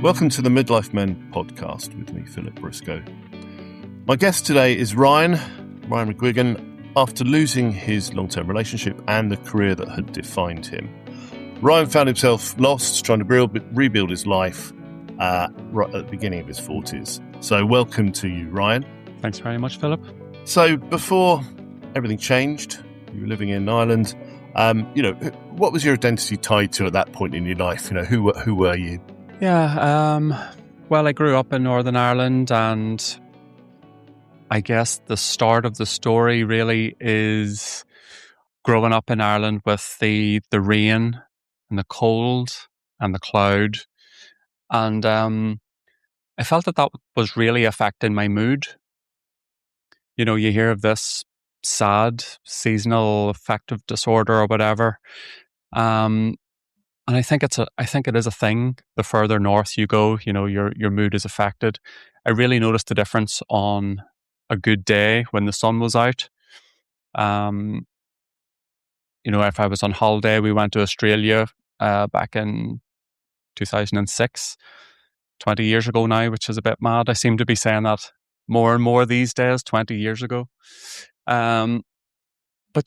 Welcome to the Midlife Men podcast with me, Philip Briscoe. My guest today is Ryan McGuigan. After losing his long-term relationship and the career that had defined him, Ryan found himself lost, trying to rebuild his life right at the beginning of his 40s. So welcome to you, Ryan. Thanks very much, Philip. So before everything changed, you were living in Ireland. What was your identity tied to at that point in your life? Who were you? Well, I grew up in Northern Ireland, and I guess the start of the story really is growing up in Ireland with the rain and the cold and the cloud. And I felt that was really affecting my mood. You know, you hear of this sad seasonal affective disorder or whatever. And I think it is a thing. The further north you go, your mood is affected. I really noticed the difference on a good day when the sun was out. If I was on holiday, we went to Australia back in 2006, 20 years ago now, which is a bit mad. I seem to be saying that more and more these days, 20 years ago. But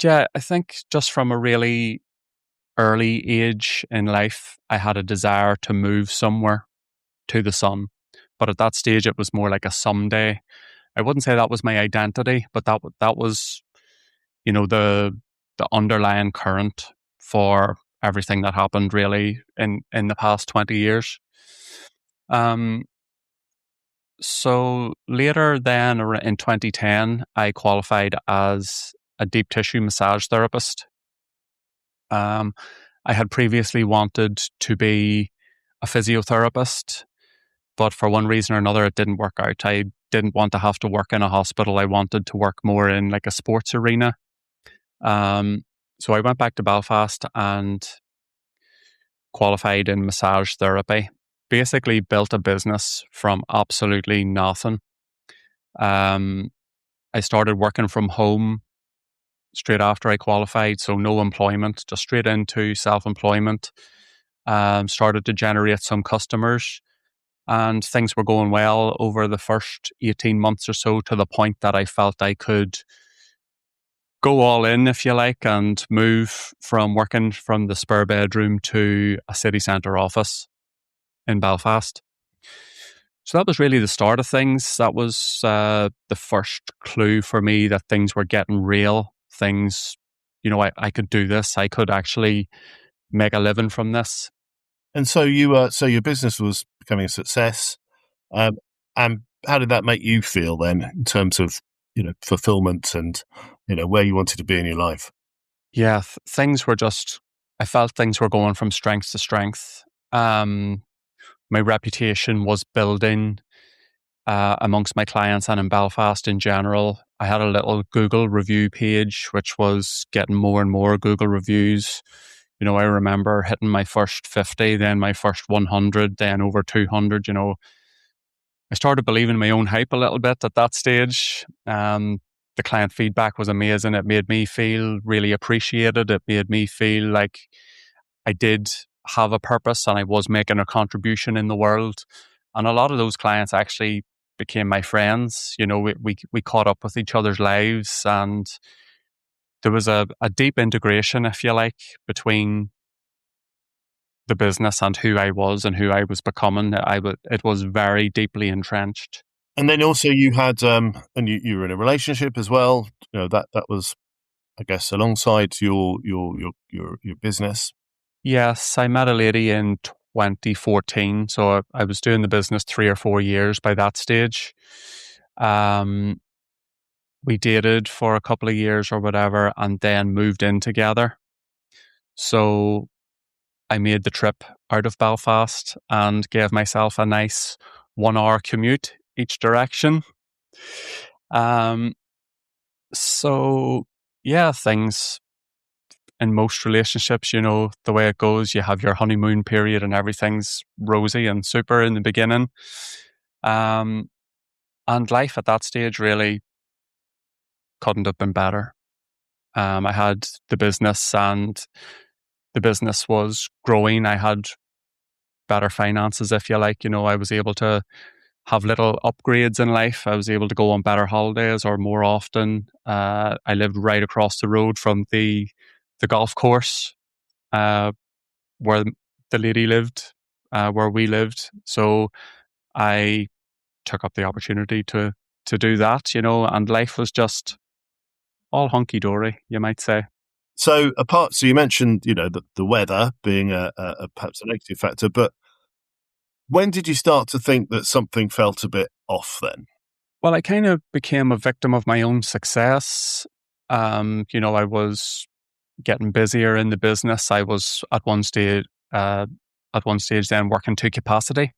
yeah, I think just from a really early age in life, I had a desire to move somewhere to the sun. But at that stage, it was more like a someday. I wouldn't say that was my identity, but that was, the underlying current for everything that happened really in the past 20 years. So later then, in 2010, I qualified as a deep tissue massage therapist. I had previously wanted to be a physiotherapist, but for one reason or another, it didn't work out. I didn't want to have to work in a hospital. I wanted to work more in like a sports arena. So I went back to Belfast and qualified in massage therapy. Basically built a business from absolutely nothing. I started working from home straight after I qualified, so no employment, just straight into self-employment. Started to generate some customers, and things were going well over the first 18 months or so, to the point that I felt I could go all in, if you like, and move from working from the spare bedroom to a city centre office in Belfast. So that was really the start of things. That was the first clue for me that things were getting real. Things, I could do this. I could actually make a living from this. And so so your business was becoming a success. And how did that make you feel then, in terms of fulfillment and where you wanted to be in your life? Yeah, I felt things were going from strength to strength. My reputation was building amongst my clients and in Belfast in general. I had a little Google review page, which was getting more and more Google reviews. I remember hitting my first 50, then my first 100, then over 200. I started believing my own hype a little bit at that stage. The client feedback was amazing. It made me feel really appreciated. It made me feel like I did have a purpose and I was making a contribution in the world. And a lot of those clients actually became my friends. We caught up with each other's lives, and there was a deep integration, if you like, between the business and who I was and who I was becoming. It was very deeply entrenched. And then also you had, and you were in a relationship as well. That was, I guess, alongside your business. Yes, I met a lady in 2014. So I was doing the business 3 or 4 years by that stage. We dated for a couple of years or whatever, and then moved in together. So I made the trip out of Belfast and gave myself a nice 1-hour commute each direction. So yeah, things in most relationships, the way it goes, you have your honeymoon period and everything's rosy and super in the beginning. And life at that stage really couldn't have been better. I had the business, and the business was growing. I had better finances, if you like. I was able to have little upgrades in life. I was able to go on better holidays or more often. I lived right across the road from the golf course where the lady lived, where we lived. So I took up the opportunity to do that, and life was just all hunky dory, you might say. So you mentioned, the weather being perhaps a negative factor, but when did you start to think that something felt a bit off then? Well, I kind of became a victim of my own success. I was getting busier in the business. I was at one stage then working to capacity.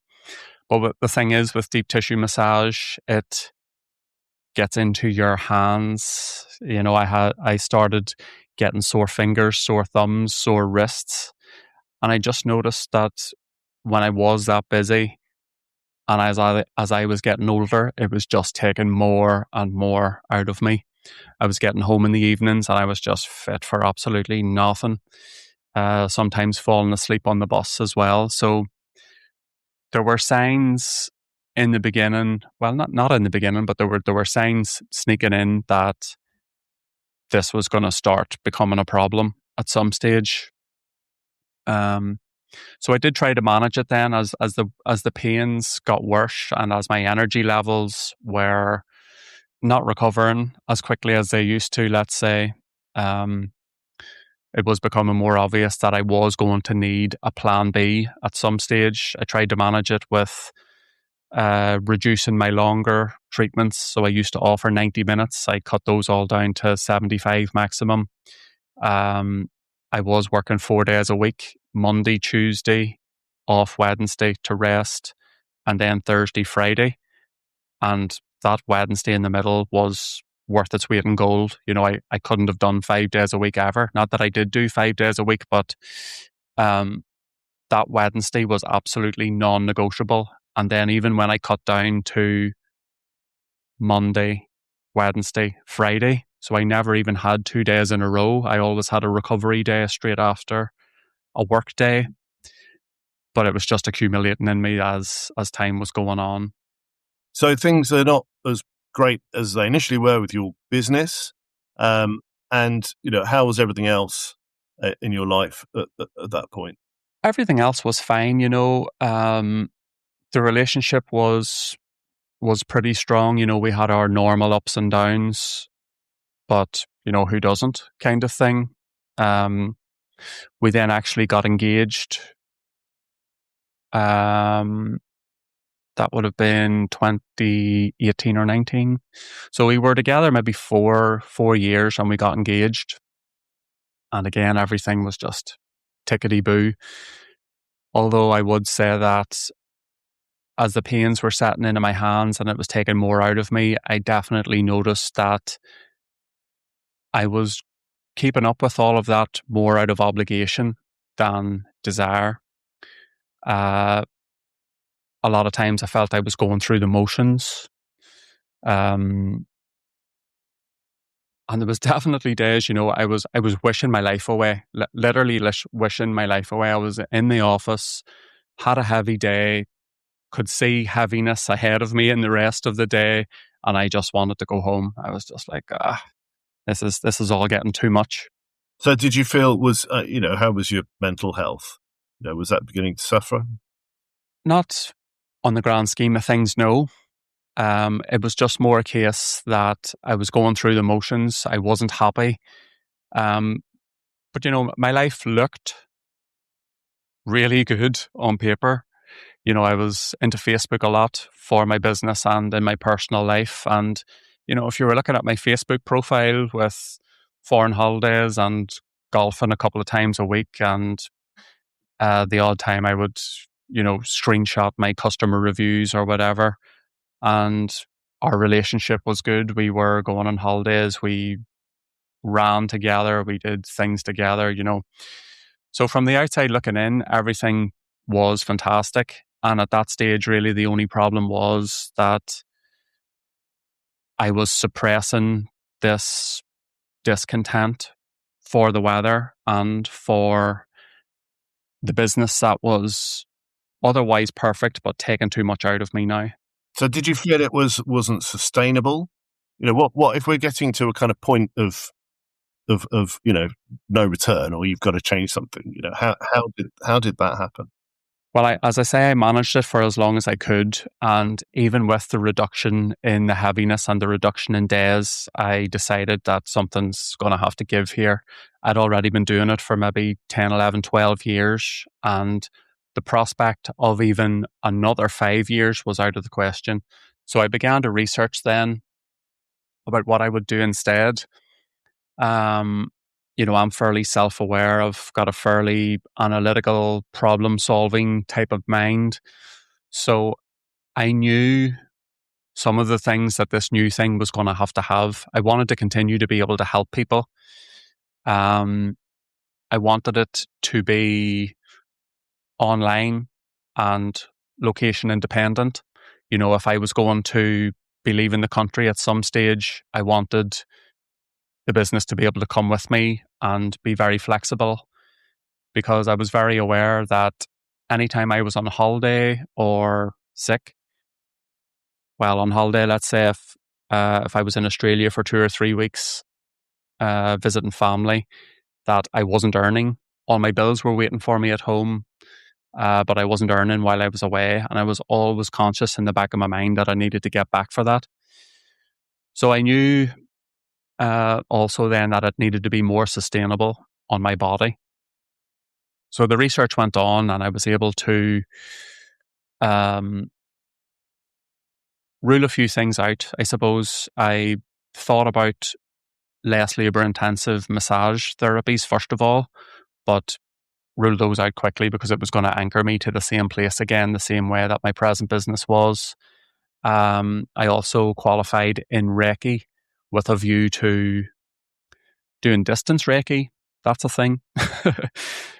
But the thing is, with deep tissue massage, it gets into your hands. I started getting sore fingers, sore thumbs, sore wrists, and I just noticed that when I was that busy, and as I was getting older, it was just taking more and more out of me. I was getting home in the evenings, and I was just fit for absolutely nothing. Sometimes falling asleep on the bus as well. So there were signs in the beginning. Well, not in the beginning, but there were signs sneaking in that this was going to start becoming a problem at some stage. So I did try to manage it then as the pains got worse and as my energy levels were not recovering as quickly as they used to, let's say. It was becoming more obvious that I was going to need a plan B at some stage. I tried to manage it with reducing my longer treatments. So I used to offer 90 minutes. I cut those all down to 75 maximum. I was working 4 days a week, Monday, Tuesday, off Wednesday to rest, and then Thursday, Friday. And that Wednesday in the middle was worth its weight in gold. I couldn't have done 5 days a week ever. Not that I did do 5 days a week, but that Wednesday was absolutely non-negotiable. And then even when I cut down to Monday, Wednesday, Friday, so I never even had 2 days in a row. I always had a recovery day straight after a work day. But it was just accumulating in me as time was going on. So things are not as great as they initially were with your business. And, how was everything else in your life at that point? Everything else was fine, the relationship was pretty strong. We had our normal ups and downs, but, who doesn't kind of thing. We then actually got engaged. That would have been 2018 or 19. So we were together maybe 4 years and we got engaged. And again, everything was just tickety-boo. Although I would say that as the pains were setting into my hands and it was taking more out of me, I definitely noticed that I was keeping up with all of that more out of obligation than desire. A lot of times I felt I was going through the motions. And there was definitely days, I was wishing my life away, literally wishing my life away. I was in the office, had a heavy day, could see heaviness ahead of me in the rest of the day, and I just wanted to go home. I was just like, this is all getting too much. So did you feel how was your mental health? Was that beginning to suffer? Not on the grand scheme of things, no. It was just more a case that I was going through the motions. I wasn't happy. But my life looked really good on paper. I was into Facebook a lot for my business and in my personal life. And, if you were looking at my Facebook profile with foreign holidays and golfing a couple of times a week and the odd time I would, screenshot my customer reviews or whatever. And our relationship was good. We were going on holidays. We ran together. We did things together, So from the outside looking in, everything was fantastic. And at that stage, really, the only problem was that I was suppressing this discontent for the weather and for the business that was otherwise perfect, but taking too much out of me now. So did you feel it wasn't sustainable? What if we're getting to a kind of point of no return, or you've got to change something? How did that happen? Well, as I say, I managed it for as long as I could. And even with the reduction in the heaviness and the reduction in days, I decided that something's going to have to give here. I'd already been doing it for maybe 10, 11, 12 years. And the prospect of even another 5 years was out of the question. So I began to research then about what I would do instead. I'm fairly self-aware. I've got a fairly analytical, problem-solving type of mind. So I knew some of the things that this new thing was going to have. I wanted to continue to be able to help people. I wanted it to be online and location independent. If I was going to be leaving the country at some stage, I wanted the business to be able to come with me and be very flexible, because I was very aware that anytime I was on holiday or sick, on holiday, let's say if I was in Australia for 2 or 3 weeks visiting family, that I wasn't earning. All my bills were waiting for me at home, but I wasn't earning while I was away, and I was always conscious in the back of my mind that I needed to get back for that. So I knew also then that it needed to be more sustainable on my body. So the research went on, and I was able to rule a few things out. I suppose I thought about less labour-intensive massage therapies first of all, but ruled those out quickly because it was going to anchor me to the same place again, the same way that my present business was. I also qualified in Reiki with a view to doing distance Reiki. That's a thing.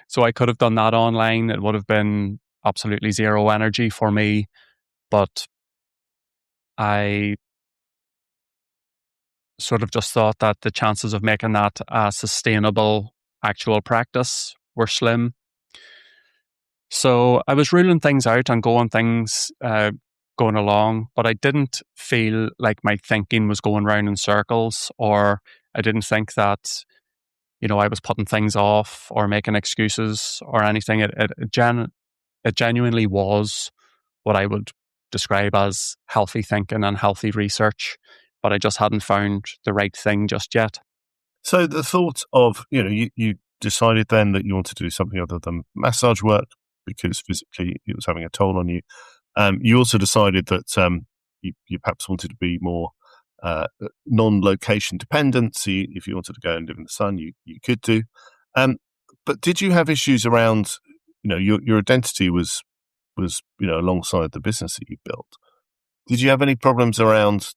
So I could have done that online. It would have been absolutely zero energy for me, but I sort of just thought that the chances of making that a sustainable actual practice were slim. So I was ruling things out and going along, but I didn't feel like my thinking was going round in circles, or I didn't think that, I was putting things off or making excuses or anything. It genuinely was what I would describe as healthy thinking and healthy research, but I just hadn't found the right thing just yet. So the thought of, you decided then that you wanted to do something other than massage work because physically it was having a toll on you. You also decided that you perhaps wanted to be more non-location dependent. So if you wanted to go and live in the sun, you could do. But did you have issues around, your identity was alongside the business that you built? Did you have any problems around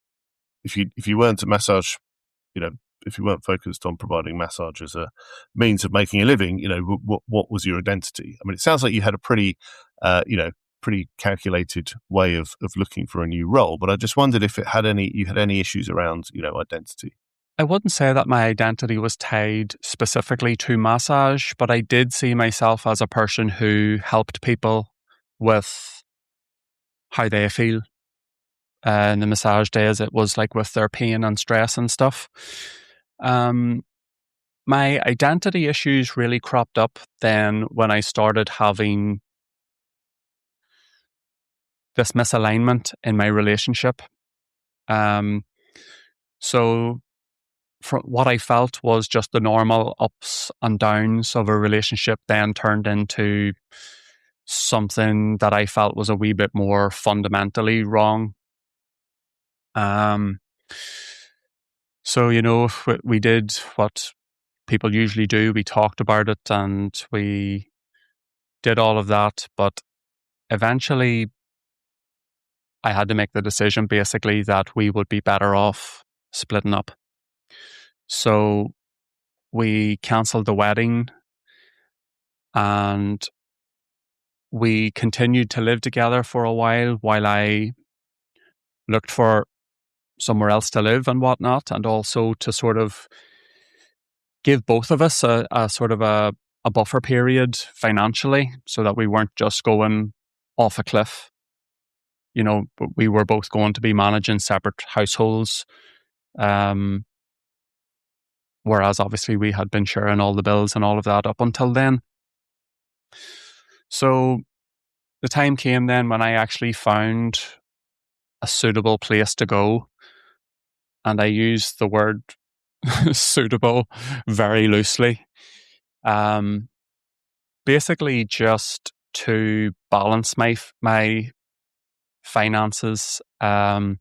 if you weren't a massage, if you weren't focused on providing massage as a means of making a living, what was your identity? I mean, it sounds like you had a pretty calculated way of looking for a new role, but I just wondered if you had any issues around, identity. I wouldn't say that my identity was tied specifically to massage, but I did see myself as a person who helped people with how they feel. In the massage days, it was like with their pain and stress and stuff. My identity issues really cropped up then when I started having this misalignment in my relationship. So what I felt was just the normal ups and downs of a relationship then turned into something that I felt was a wee bit more fundamentally wrong. So, we did what people usually do. We talked about it and we did all of that. But eventually, I had to make the decision basically that we would be better off splitting up. So we cancelled the wedding and we continued to live together for a while I looked for somewhere else to live and whatnot, and also to sort of give both of us a sort of a buffer period financially so that we weren't just going off a cliff. We were both going to be managing separate households, whereas obviously we had been sharing all the bills and all of that up until then. So the time came then when I actually found a suitable place to go, and I use the word suitable very loosely. Basically just to balance my finances. I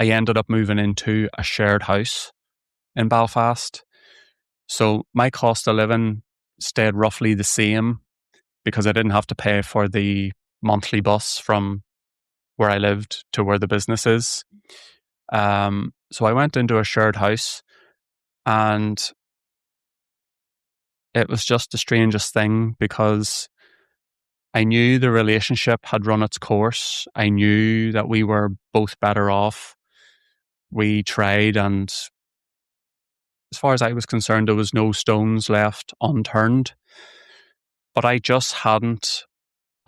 ended up moving into a shared house in Belfast. So my cost of living stayed roughly the same because I didn't have to pay for the monthly bus from where I lived to where the business is. So I went into a shared house, and it was just the strangest thing because I knew the relationship had run its course. I knew that we were both better off. We tried, and as far as I was concerned, there was no stones left unturned. But I just hadn't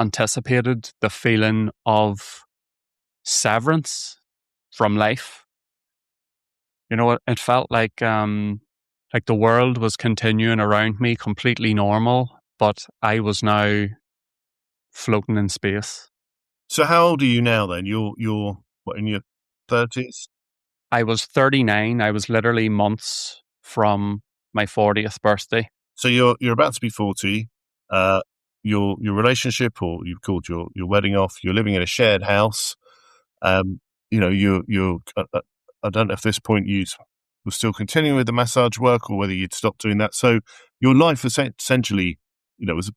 anticipated the feeling of severance from life. It felt like the world was continuing around me completely normal, but I was now floating in space. So how old are you now then? You're what, in your 30s? I was 39. I was literally months from my 40th birthday. So you're about to be 40. Your relationship, or you've called your wedding off. You're living in a shared house. You're I don't know if at this point you were still continuing with the massage work or whether you'd stopped doing that. So your life essentially, was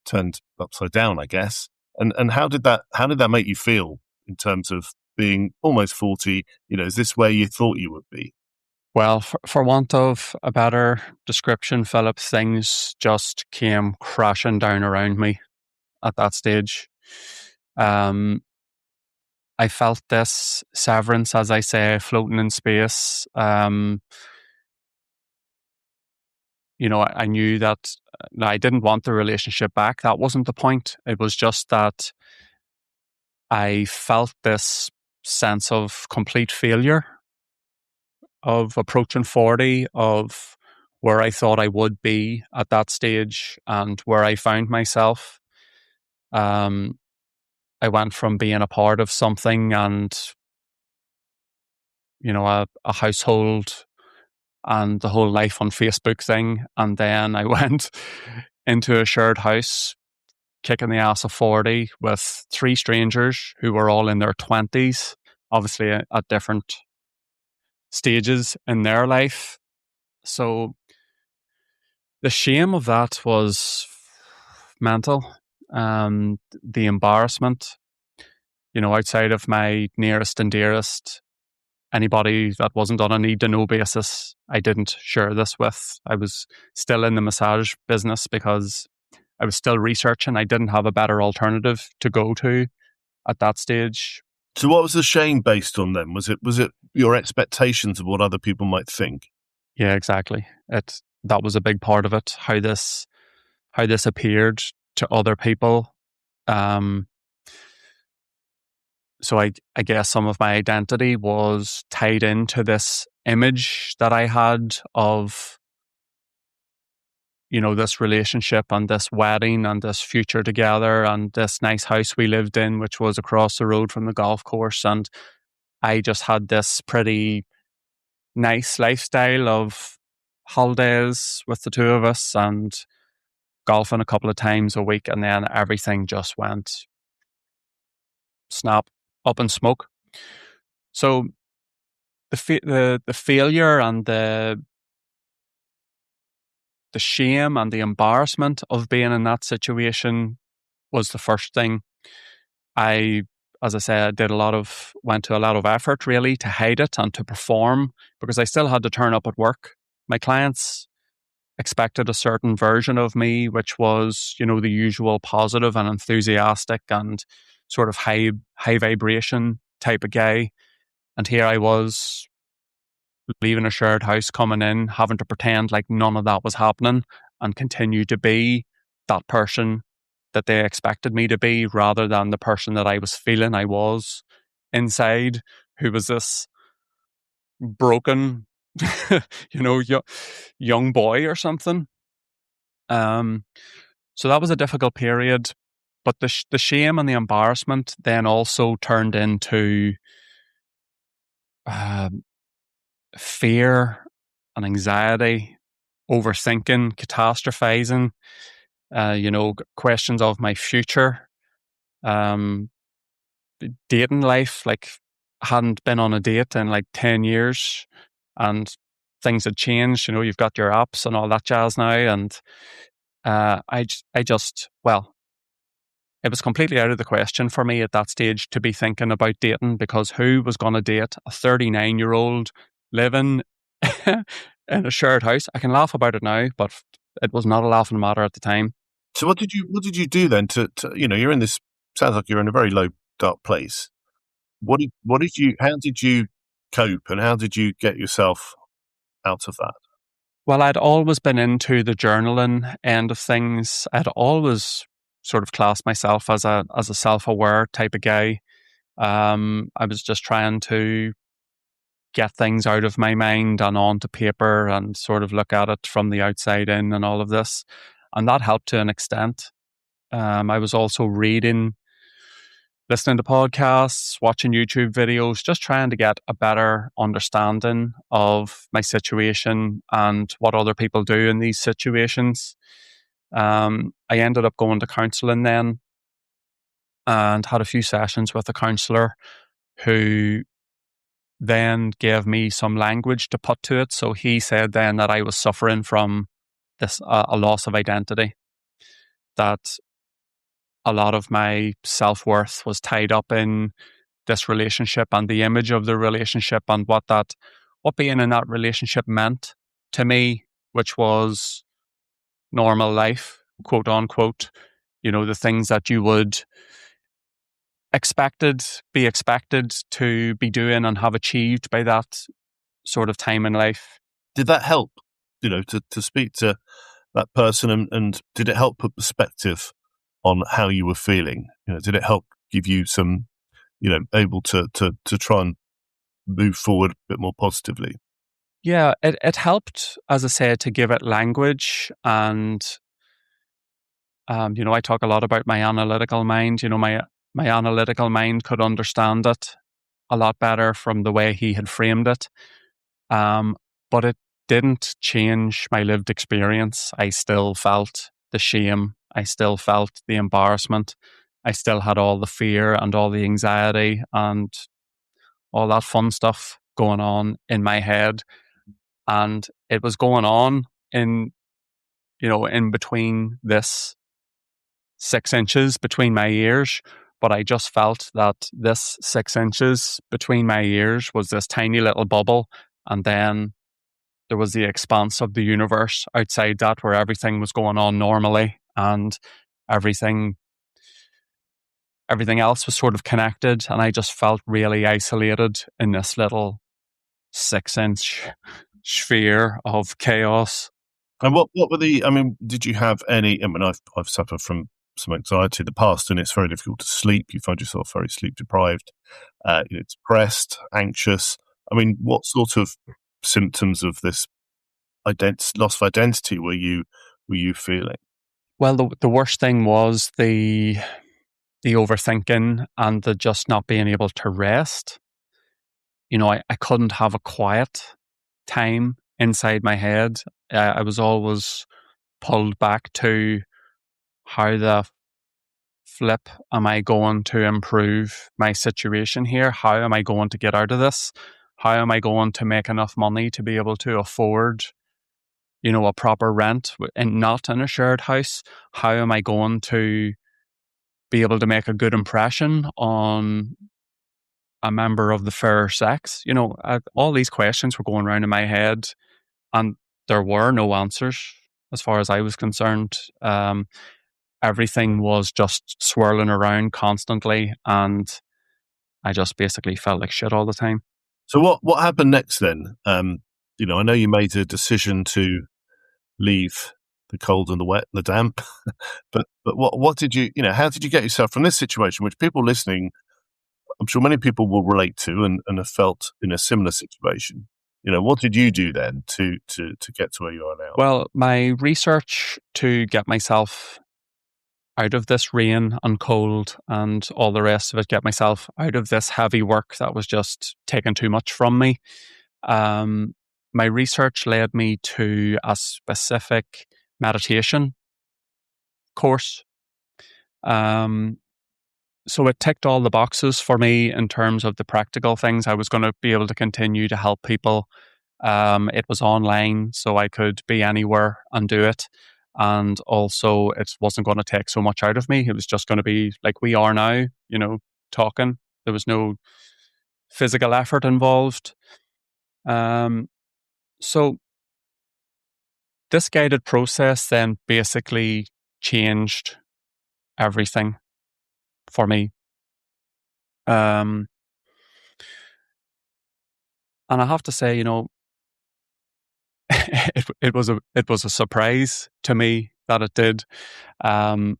turned upside down, I guess. And how did that make you feel in terms of being almost 40? Is this where you thought you would be? Well, for want of a better description, Philip, things just came crashing down around me at that stage. I felt this severance, as I say, floating in space. I knew that I didn't want the relationship back. That wasn't the point. It was just that I felt this sense of complete failure, of approaching 40, of where I thought I would be at that stage and where I found myself. I went from being a part of something and, a household and the whole life on Facebook thing. And then I went into a shared house, kicking the ass of 40 with 3 strangers who were all in their 20s, obviously at different stages in their life. So the shame of that was mental. The embarrassment, outside of my nearest and dearest, anybody that wasn't on a need to know basis, I didn't share this with. I was still in the massage business because I was still researching. I didn't have a better alternative to go to at that stage. So what was the shame based on then? Was it your expectations of what other people might think? Yeah, exactly. That was a big part of it. How this appeared to other people. So I guess some of my identity was tied into this image that I had of, this relationship and this wedding and this future together and this nice house we lived in, which was across the road from the golf course. And I just had this pretty nice lifestyle of holidays with the two of us and golfing a couple of times a week. And then everything just went snap, up in smoke. So the failure and the shame and the embarrassment of being in that situation was the first thing. As I said, went to a lot of effort really to hide it and to perform because I still had to turn up at work. My clients expected a certain version of me, which was, the usual positive and enthusiastic and sort of high vibration type of guy. And here I was leaving a shared house, coming in, having to pretend like none of that was happening and continue to be that person that they expected me to be, rather than the person that I was feeling I was inside, who was this broken, young boy or something. So that was a difficult period, but the shame and the embarrassment then also turned into fear and anxiety, overthinking, catastrophizing, questions of my future, dating life. Like, I hadn't been on a date in like 10 years, and things had changed. You've got your apps and all that jazz now. And well, it was completely out of the question for me at that stage to be thinking about dating, because who was going to date a 39-year-old living in a shared house? I can laugh about it now, but it was not a laughing matter at the time. So what did you do then to you're in this, sounds like you're in a very low, dark place. How did you cope, and how did you get yourself out of that? Well, I'd always been into the journaling end of things. I'd always sort of classed myself as a self-aware type of guy. I was just trying to get things out of my mind and onto paper and sort of look at it from the outside in and all of this. And that helped to an extent. I was also reading, listening to podcasts, watching YouTube videos, just trying to get a better understanding of my situation and what other people do in these situations. I ended up going to counselling then, and had a few sessions with a counsellor who then gave me some language to put to it. So he said then that I was suffering from this a loss of identity, that a lot of my self-worth was tied up in this relationship and the image of the relationship, and what being in that relationship meant to me, which was normal life, quote unquote. The things that you would be expected to be doing and have achieved by that sort of time in life. Did that help, to speak to that person, and did it help put perspective on how you were feeling? Did it help give you some, able to try and move forward a bit more positively? Yeah, it helped, as I said, to give it language. And I talk a lot about my analytical mind. My analytical mind could understand it a lot better from the way he had framed it. But it didn't change my lived experience. I still felt the shame. I still felt the embarrassment. I still had all the fear and all the anxiety and all that fun stuff going on in my head. And it was going on in between this 6 inches between my ears. But I just felt that this 6 inches between my ears was this tiny little bubble. And then there was the expanse of the universe outside that, where everything was going on normally, and everything else was sort of connected. And I just felt really isolated in this little 6-inch sphere of chaos. And what were did you have any, I've suffered from some anxiety in the past, and it's very difficult to sleep. You find yourself very sleep deprived, depressed, anxious. What sort of symptoms of this loss of identity were you feeling? Well, the worst thing was the overthinking and the just not being able to rest. I couldn't have a quiet time inside my head. I was always pulled back to, how the flip am I going to improve my situation here? How am I going to get out of this? How am I going to make enough money to be able to afford, a proper rent and not in a shared house? How am I going to be able to make a good impression on a member of the fair sex? All these questions were going around in my head, and there were no answers as far as I was concerned. Everything was just swirling around constantly, and I just basically felt like shit all the time. So what happened next then? I know you made a decision to leave the cold and the wet and the damp. but what did you, how did you get yourself from this situation, which people listening, I'm sure many people will relate to and have felt in a similar situation? What did you do then to get to where you are now? Well, my research to get myself out of this rain and cold and all the rest of it, get myself out of this heavy work that was just taking too much from me. My research led me to a specific meditation course. So it ticked all the boxes for me in terms of the practical things. I was going to be able to continue to help people. It was online, so I could be anywhere and do it. And also, it wasn't going to take so much out of me. It was just going to be like we are now, talking. There was no physical effort involved. So this guided process then basically changed everything for me. And I have to say, it was a surprise to me that it did. So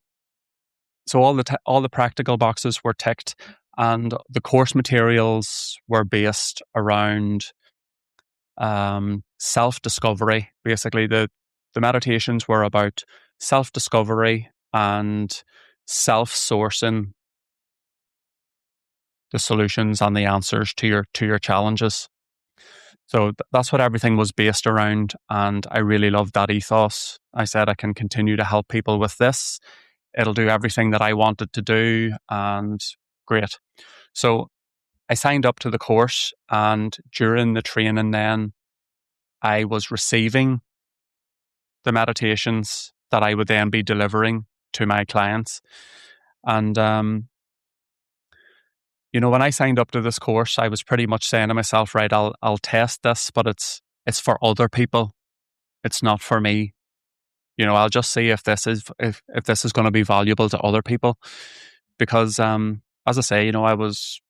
all the practical boxes were ticked, and the course materials were based around self-discovery. Basically, the meditations were about self-discovery and self-sourcing the solutions and the answers to your challenges. So that's what everything was based around, and I really loved that ethos. I said I can continue to help people with this. It'll do everything that I wanted to do, and great. So I signed up to the course, and during the training then, I was receiving the meditations that I would then be delivering to my clients. And, when I signed up to this course, I was pretty much saying to myself, right, I'll test this, but it's for other people. It's not for me. I'll just see if this is going to be valuable to other people. Because, as I say, I was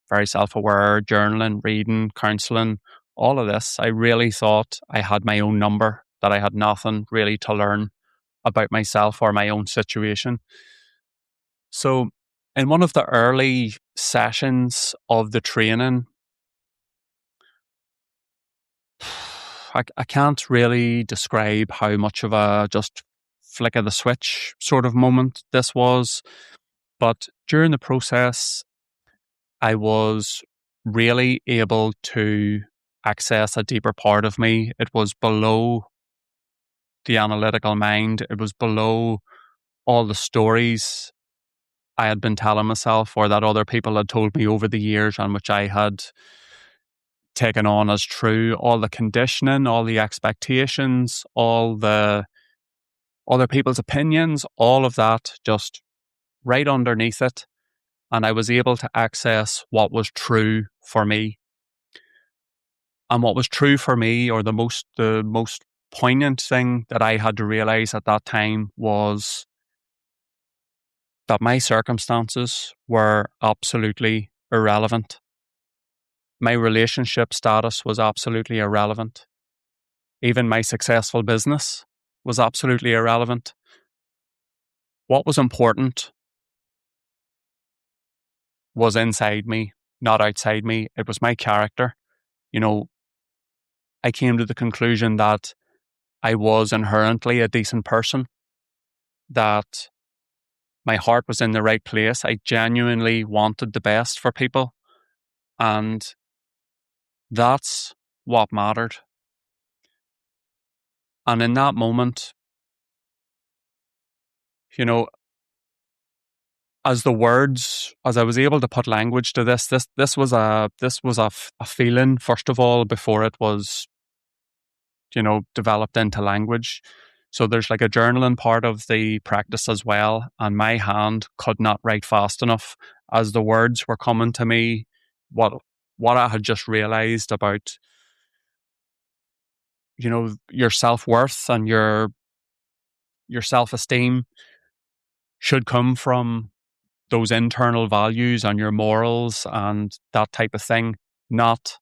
very self-aware, journaling, reading, counselling, all of this. I really thought I had my own number, that I had nothing really to learn about myself or my own situation. So in one of the early sessions of the training, I can't really describe how much of a just flick of the switch sort of moment this was. But during the process, I was really able to access a deeper part of me. It was below the analytical mind. It was below all the stories I had been telling myself or that other people had told me over the years, and which I had taken on as true. All the conditioning, all the expectations, all the other people's opinions, all of that just right underneath it. And I was able to access what was true for me. And what was true for me, or the most poignant thing that I had to realize at that time, was that my circumstances were absolutely irrelevant. My relationship status was absolutely irrelevant. Even my successful business was absolutely irrelevant. What was important was inside me, not outside me. It was my character. I came to the conclusion that I was inherently a decent person, that my heart was in the right place. I genuinely wanted the best for people. And that's what mattered. And in that moment, as I was able to put language to this was a feeling, first of all, before it was, developed into language. So there's like a journaling part of the practice as well. And my hand could not write fast enough as the words were coming to me. What I had just realized about, your self-worth and your self-esteem should come from those internal values and your morals and that type of thing, not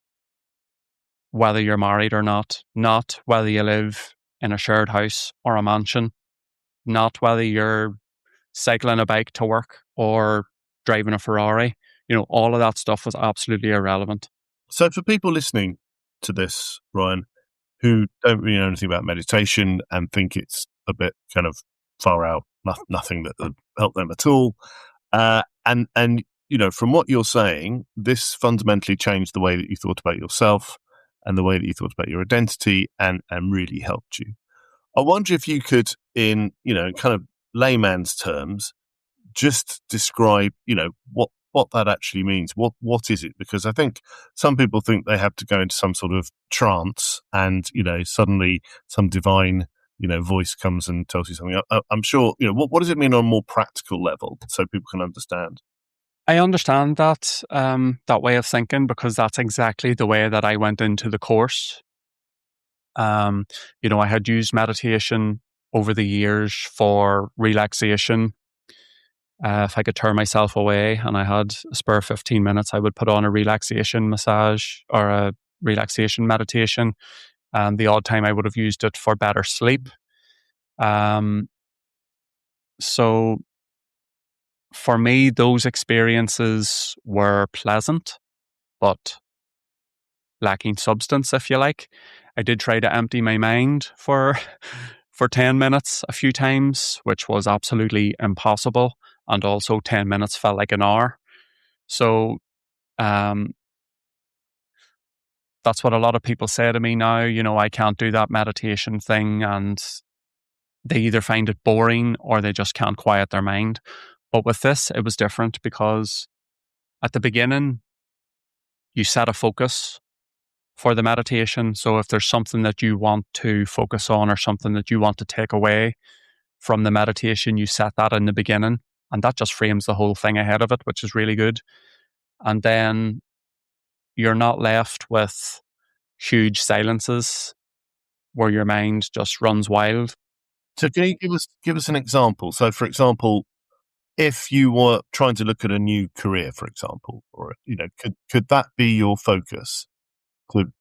whether you're married or not whether you live in a shared house or a mansion, not whether you're cycling a bike to work or driving a Ferrari. All of that stuff was absolutely irrelevant. So for people listening to this, Ryan, who don't really know anything about meditation and think it's a bit kind of far out, nothing that would help them at all, and from what you're saying, this fundamentally changed the way that you thought about yourself and the way that you thought about your identity, and really helped you. I wonder if you could, in kind of layman's terms, just describe, what that actually means. What is it? Because I think some people think they have to go into some sort of trance, and suddenly some divine voice comes and tells you something. I'm sure. What does it mean on a more practical level, so people can understand? I understand that way of thinking, because that's exactly the way that I went into the course. I had used meditation over the years for relaxation. If I could turn myself away and I had a spare 15 minutes, I would put on a relaxation massage or a relaxation meditation. And the odd time I would have used it for better sleep. So for me, those experiences were pleasant, but lacking substance, if you like. I did try to empty my mind for 10 minutes a few times, which was absolutely impossible. And also 10 minutes felt like an hour. So that's what a lot of people say to me now. I can't do that meditation thing, and they either find it boring or they just can't quiet their mind. But with this, it was different, because at the beginning, you set a focus for the meditation. So if there's something that you want to focus on or something that you want to take away from the meditation, you set that in the beginning, and that just frames the whole thing ahead of it, which is really good. And then you're not left with huge silences where your mind just runs wild. So can you give us an example? So, for example, if you were trying to look at a new career, for example, or could that be your focus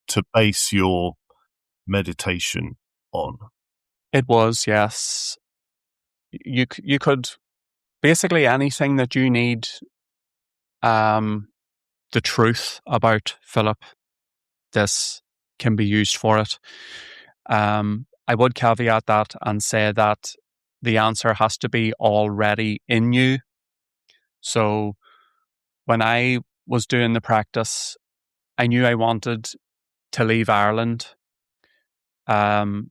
to base your meditation on? It was, yes. You could basically anything that you need the truth about, Philip, this can be used for it. I would caveat that and say that the answer has to be already in you. So when I was doing the practice, I knew I wanted to leave Ireland. But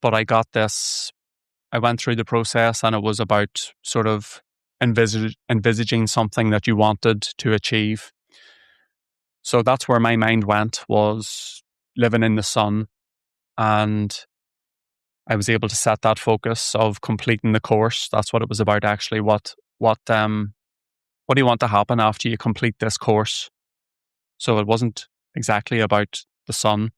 I got this, I went through the process, and it was about sort of envisaging something that you wanted to achieve. So that's where my mind went, was living in the sun. And I was able to set that focus of completing the course. That's what it was about, actually. What do you want to happen after you complete this course? So it wasn't exactly about the sun.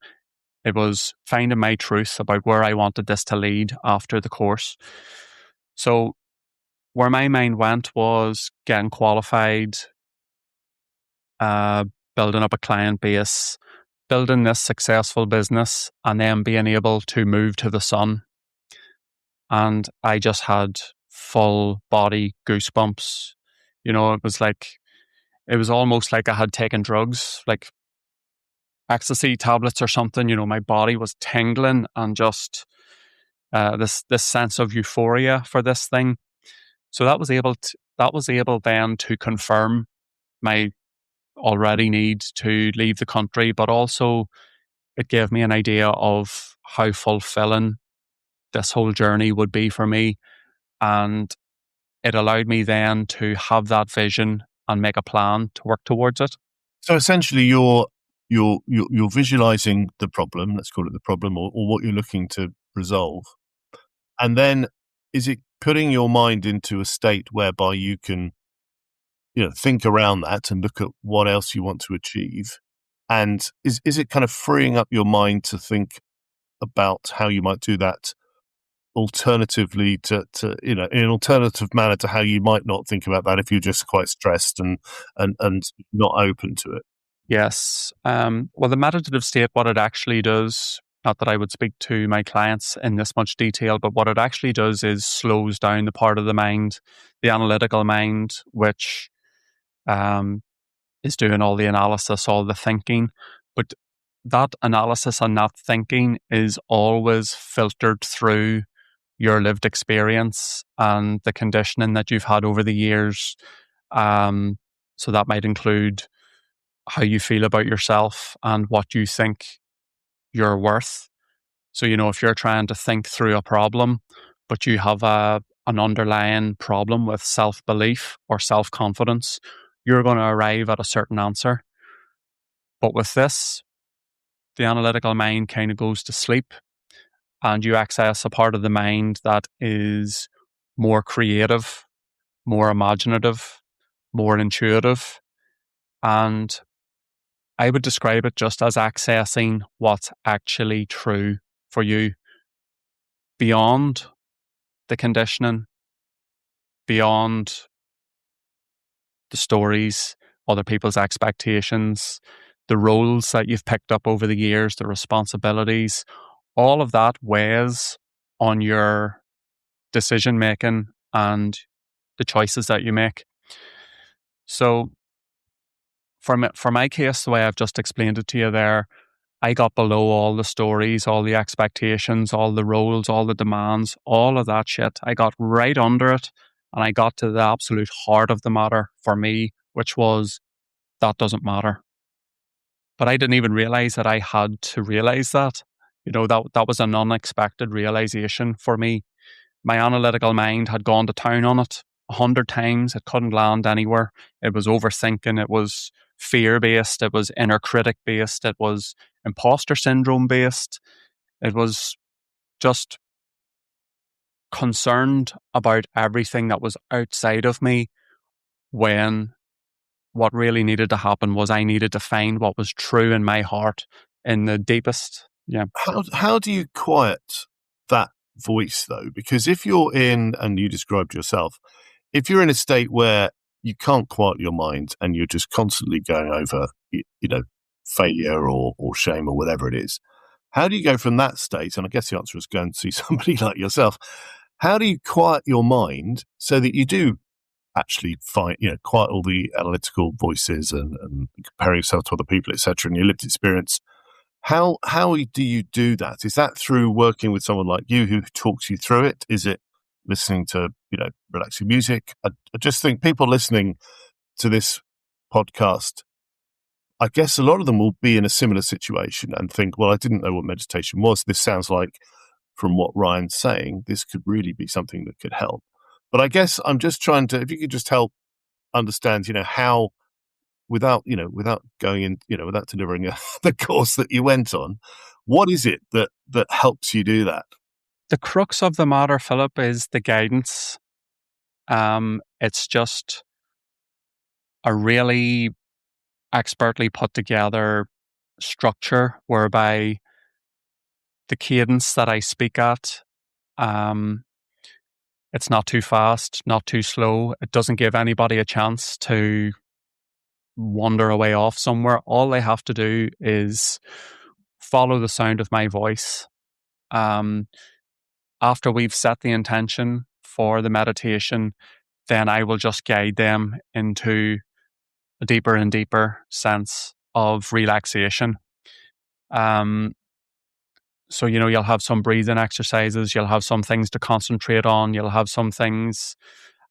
It was finding my truth about where I wanted this to lead after the course. So where my mind went was getting qualified, building up a client base, building this successful business, and then being able to move to the sun. And I just had full body goosebumps. It was almost like I had taken drugs, like ecstasy tablets or something. My body was tingling, and just this sense of euphoria for this thing. So that was able then to confirm my already need to leave the country, but also it gave me an idea of how fulfilling this whole journey would be for me. And it allowed me then to have that vision and make a plan to work towards it. So essentially, you're visualizing the problem. Let's call it the problem, or what you're looking to resolve, and then is it putting your mind into a state whereby you can, think around that and look at what else you want to achieve, and is it kind of freeing up your mind to think about how you might do that alternatively to in an alternative manner to how you might not think about that if you're just quite stressed and not open to it? Yes. Well, the meditative state, what it actually does, Not that I would speak to my clients in this much detail, but what it actually does is slows down the part of the mind, the analytical mind, which is doing all the analysis, all the thinking. But that analysis and that thinking is always filtered through your lived experience and the conditioning that you've had over the years. So that might include how you feel about yourself and what you think you're worth. So, if you're trying to think through a problem, but you have an underlying problem with self-belief or self-confidence, you're going to arrive at a certain answer. But with this, the analytical mind kind of goes to sleep and you access a part of the mind that is more creative, more imaginative, more intuitive. And I would describe it just as accessing what's actually true for you beyond the conditioning, beyond the stories, other people's expectations, the roles that you've picked up over the years, the responsibilities, all of that weighs on your decision making and the choices that you make. So for my case, the way I've just explained it to you there, I got below all the stories, all the expectations, all the roles, all the demands, all of that shit. I got right under it and I got to the absolute heart of the matter for me, which was that doesn't matter. But I didn't even realize that I had to realize that. That was an unexpected realization for me. My analytical mind had gone to town on it 100 times. It couldn't land anywhere. It was overthinking. It was fear-based. It was inner critic-based. It was imposter syndrome-based. It was just concerned about everything that was outside of me, when what really needed to happen was I needed to find what was true in my heart in the deepest. Yeah. How do you quiet that voice though? Because if you're in, and you described yourself, if you're in a state where you can't quiet your mind and you're just constantly going over, failure or shame or whatever it is, how do you go from that state? And I guess the answer is go and see somebody like yourself. How do you quiet your mind so that you do actually find, quiet all the analytical voices and comparing yourself to other people, etc., and your lived experience? How do you do that? Is that through working with someone like you who talks you through it? Is it listening to, relaxing music? I just think people listening to this podcast, I guess a lot of them will be in a similar situation and think, well, I didn't know what meditation was. This sounds like, from what Ryan's saying, this could really be something that could help. But I guess I'm just trying to, if you could just help understand, how, without going in, without delivering the course that you went on, what is it that helps you do that? The crux of the matter, Philip, is the guidance. It's just a really expertly put together structure whereby the cadence that I speak at, it's not too fast, not too slow. It doesn't give anybody a chance to wander away off somewhere. All they have to do is follow the sound of my voice. After we've set the intention for the meditation, then I will just guide them into a deeper and deeper sense of relaxation. So, you'll have some breathing exercises, you'll have some things to concentrate on, you'll have some things,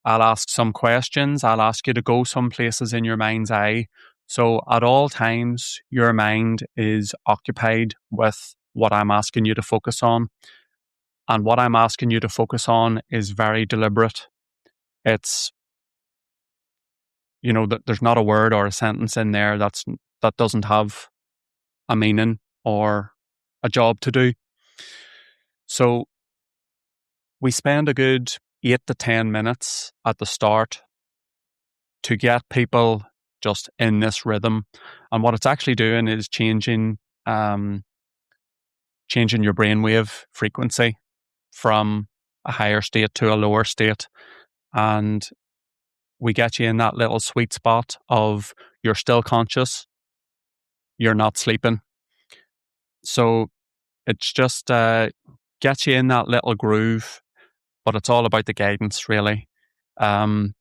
I'll ask some questions, I'll ask you to go some places in your mind's eye. So at all times, your mind is occupied with what I'm asking you to focus on. And what I'm asking you to focus on is very deliberate. It's, there's not a word or a sentence in there that doesn't have a meaning or a job to do. So we spend a good 8 to 10 minutes at the start to get people just in this rhythm. And what it's actually doing is changing your brainwave frequency from a higher state to a lower state. And we get you in that little sweet spot of you're still conscious, you're not sleeping. So It's just gets you in that little groove, but it's all about the guidance, really. I'm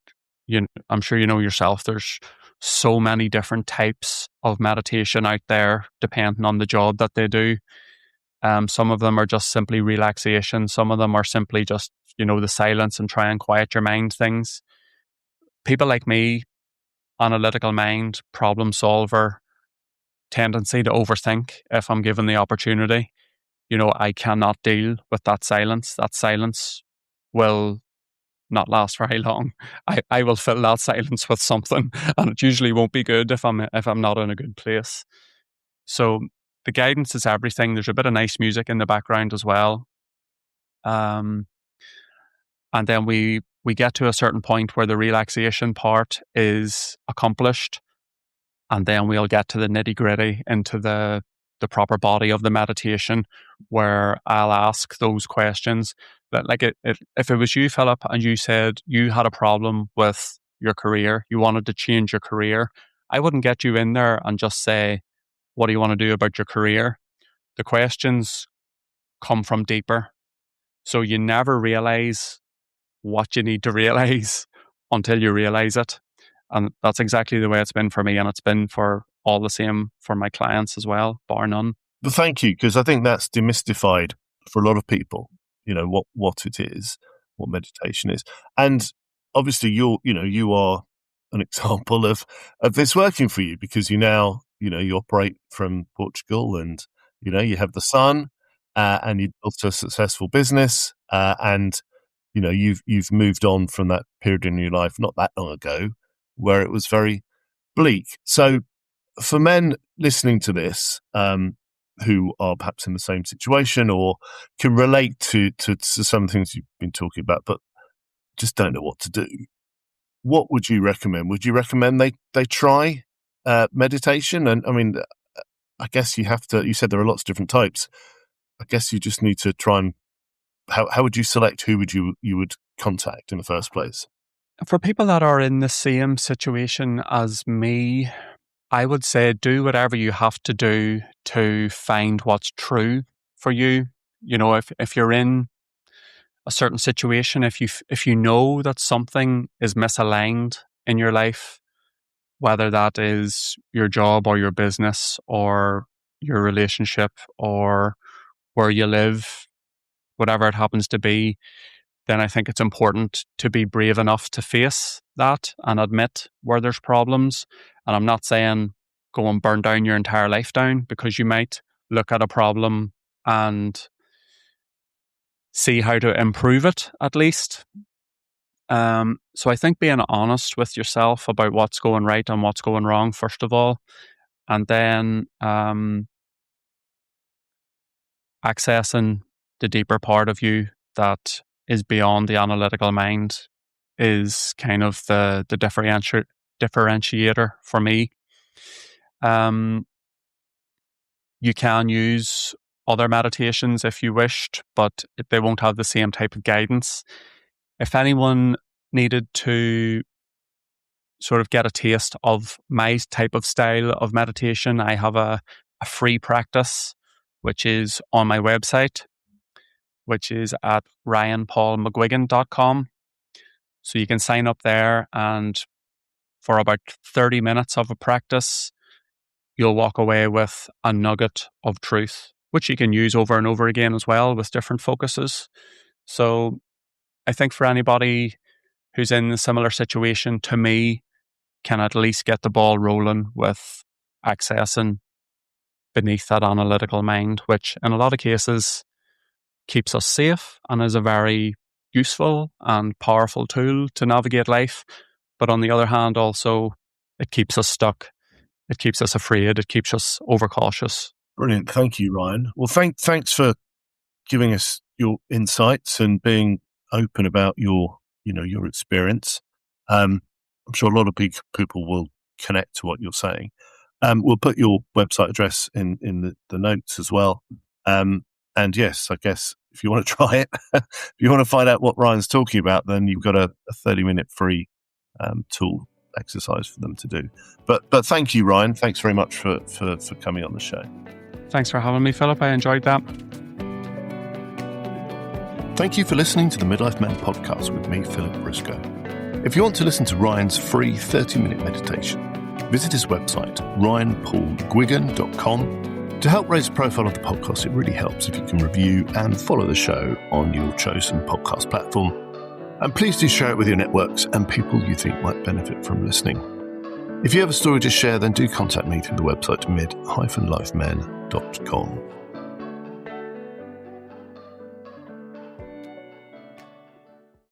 sure you know yourself, there's so many different types of meditation out there, depending on the job that they do. Some of them are just simply relaxation. Some of them are simply just, the silence and try and quiet your mind things. People like me, analytical mind, problem solver, tendency to overthink if I'm given the opportunity. I cannot deal with that silence. That silence will not last very long. I will fill that silence with something, and it usually won't be good if I'm not in a good place. So the guidance is everything. There's a bit of nice music in the background as well. And then we get to a certain point where the relaxation part is accomplished, and then we'll get to the nitty-gritty into the proper body of the meditation, where I'll ask those questions. But if it was you, Philip, and you said you had a problem with your career, you wanted to change your career, I wouldn't get you in there and just say, what do you want to do about your career? The questions come from deeper. So you never realize what you need to realize until you realize it. And that's exactly the way it's been for me. And it's been for all the same for my clients as well, bar none. But thank you, because I think that's demystified for a lot of people, what it is, what meditation is. And obviously you are an example of this working for you, because you now, you operate from Portugal, and, you have the son, and you've built a successful business, and, you've moved on from that period in your life not that long ago where it was very bleak. So for men listening to this, who are perhaps in the same situation or can relate to some things you've been talking about, but just don't know what to do, what would you recommend? Would you recommend they try meditation? And I mean, I guess you said there are lots of different types. I guess you just need to try and, how would you select who you would contact in the first place? For people that are in the same situation as me, I would say do whatever you have to do to find what's true for you. If you're in a certain situation, if you know that something is misaligned in your life, whether that is your job or your business or your relationship or where you live, whatever it happens to be, then I think it's important to be brave enough to face that and admit where there's problems. And I'm not saying go and burn down your entire life down, because you might look at a problem and see how to improve it at least. So I think being honest with yourself about what's going right and what's going wrong, first of all, and then accessing the deeper part of you that is beyond the analytical mind is kind of the differentiator for me. You can use other meditations if you wished, but they won't have the same type of guidance. If anyone needed to sort of get a taste of my type of style of meditation, I have a free practice, which is on my website, which is at ryanpaulmcguigan.com. So you can sign up there, and for about 30 minutes of a practice, you'll walk away with a nugget of truth, which you can use over and over again as well with different focuses. So I think for anybody who's in a similar situation to me can at least get the ball rolling with accessing beneath that analytical mind, which in a lot of cases keeps us safe and is a very useful and powerful tool to navigate life. But on the other hand, also, it keeps us stuck. It keeps us afraid. It keeps us overcautious. Brilliant. Thank you, Ryan. Well, thanks for giving us your insights and being open about your experience. I'm sure a lot of people will connect to what you're saying. We'll put your website address in the notes as well. And yes, I guess if you want to try it, if you want to find out what Ryan's talking about, then you've got a 30-minute free tool exercise for them to do. But thank you, Ryan. Thanks very much for coming on the show. Thanks for having me, Philip. I enjoyed that. Thank you for listening to the Midlife Men podcast with me, Philip Briscoe. If you want to listen to Ryan's free 30-minute meditation, visit his website, ryanpaulmcguigan.com. To help raise the profile of the podcast, it really helps if you can review and follow the show on your chosen podcast platform. And please do share it with your networks and people you think might benefit from listening. If you have a story to share, then do contact me through the website mid-lifemen.com.